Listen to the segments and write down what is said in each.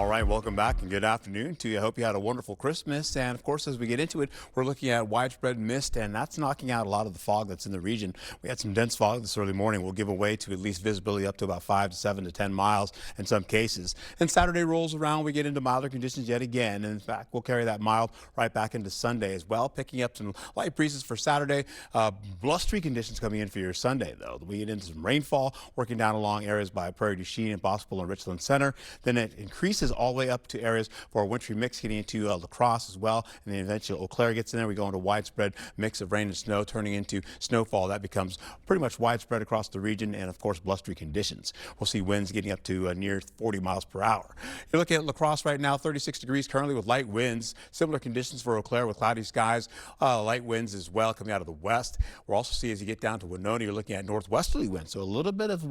All right, welcome back and good afternoon to you. I hope you had a wonderful Christmas. And of course, as we get into it, we're looking at widespread mist, and that's knocking out a lot of the fog that's in the region. We had some dense fog this early morning. We'll give away to at least visibility up to about 5 to 7 to 10 miles in some cases. And Saturday rolls around, we get into milder conditions yet again. And in fact, we'll carry that mild right back into Sunday as well, picking up some light breezes for Saturday. Blustery conditions coming in for your Sunday, though. We get into some rainfall working down along areas by Prairie du Chien and Boscoville and Richland Center. Then it increases all the way up to areas for a wintry mix getting into La Crosse as well. And then eventually Eau Claire gets in there. We go into widespread mix of rain and snow turning into snowfall. That becomes pretty much widespread across the region, and of course blustery conditions. We'll see winds getting up to near 40 miles per hour. You're looking at La Crosse right now, 36 degrees currently with light winds. Similar conditions for Eau Claire with cloudy skies, light winds as well coming out of the west. We'll also see as you get down to Winona, you're looking at northwesterly winds. So a little bit of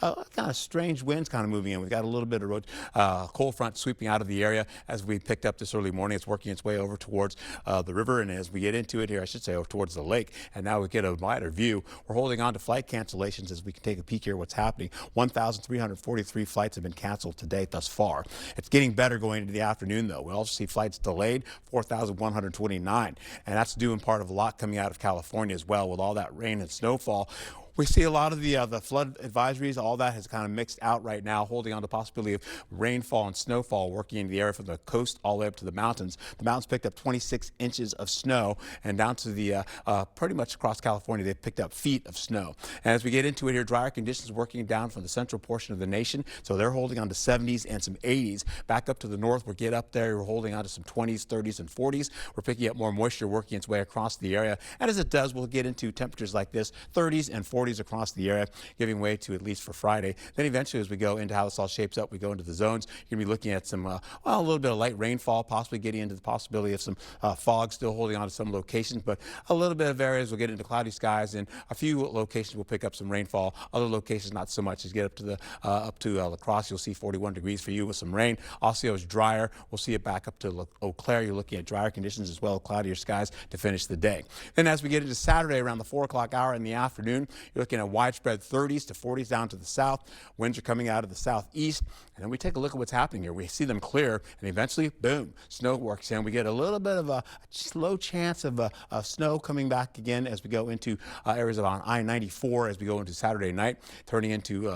kind of strange winds kind of moving in. We've got a little bit of cold front sweeping out of the area as we picked up this early morning. It's working its way over towards the river, and as we get into it here, I should say over towards the lake, and now we get a wider view. We're holding on to flight cancellations as we can take a peek here what's happening. 1,343 flights have been canceled to date thus far. It's getting better going into the afternoon, though. We also see flights delayed, 4,129, and that's due in part of a lot coming out of California as well with all that rain and snowfall. We see a lot of the flood advisories, all that has kind of mixed out right now, holding on to the possibility of rainfall and snowfall working into the area from the coast all the way up to the mountains. The mountains picked up 26 inches of snow, and down to the pretty much across California, they've picked up feet of snow. And as we get into it here, drier conditions working down from the central portion of the nation, so they're holding on to 70s and some 80s. Back up to the north, we'll get up there, we're holding on to some 20s, 30s, and 40s. We're picking up more moisture working its way across the area, and as it does, we'll get into temperatures like this, 30s and 40s across the area, giving way to at least for Friday. Then eventually, as we go into how this all shapes up, we go into the zones. You're going to be looking at some, a little bit of light rainfall, possibly getting into the possibility of some fog still holding on to some locations, but a little bit of areas will get into cloudy skies, and a few locations will pick up some rainfall. Other locations not so much. As you get up to the La Crosse, you'll see 41 degrees for you with some rain. Osceola is drier. We'll see it back up to Eau Claire. You're looking at drier conditions as well, cloudier skies to finish the day. Then as we get into Saturday around the 4 o'clock hour in the afternoon, you're looking at widespread 30s to 40s down to the south. Winds are coming out of the southeast. And then we take a look at what's happening here. We see them clear, and eventually, boom, snow works in. We get a little bit of a slow chance of snow coming back again as we go into areas of on I-94 as we go into Saturday night, turning into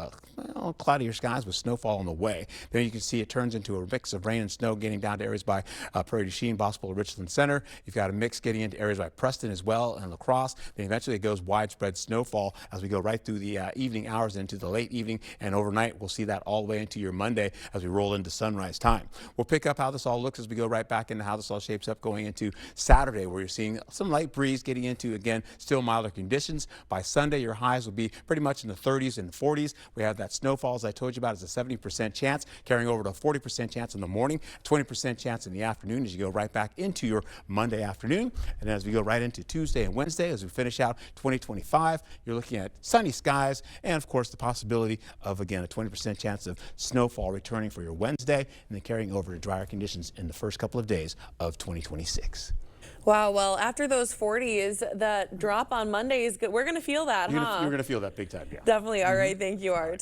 cloudier skies with snowfall on the way. Then you can see it turns into a mix of rain and snow getting down to areas by Prairie du Chien, Boscoville, Richland Center. You've got a mix getting into areas by Preston as well and La Crosse. Then eventually it goes widespread snowfall as we go right through the evening hours into the late evening, and overnight we'll see that all the way into your Monday as we roll into sunrise time. We'll pick up how this all looks as we go right back into how this all shapes up going into Saturday, where you're seeing some light breeze getting into, again, still milder conditions. By Sunday, your highs will be pretty much in the 30s and 40s. We have that snowfall, as I told you about, is a 70% chance, carrying over to a 40% chance in the morning, 20% chance in the afternoon as you go right back into your Monday afternoon. And as we go right into Tuesday and Wednesday, as we finish out 2025, you're looking at sunny skies and, of course, the possibility of, again, a 20% chance of snowfall returning for your Wednesday, and then carrying over to drier conditions in the first couple of days of 2026. Wow, well, after those 40s, that drop on Monday is good. We're going to feel that, You're going to feel that big time, yeah. Definitely. All right. Thank you, Art.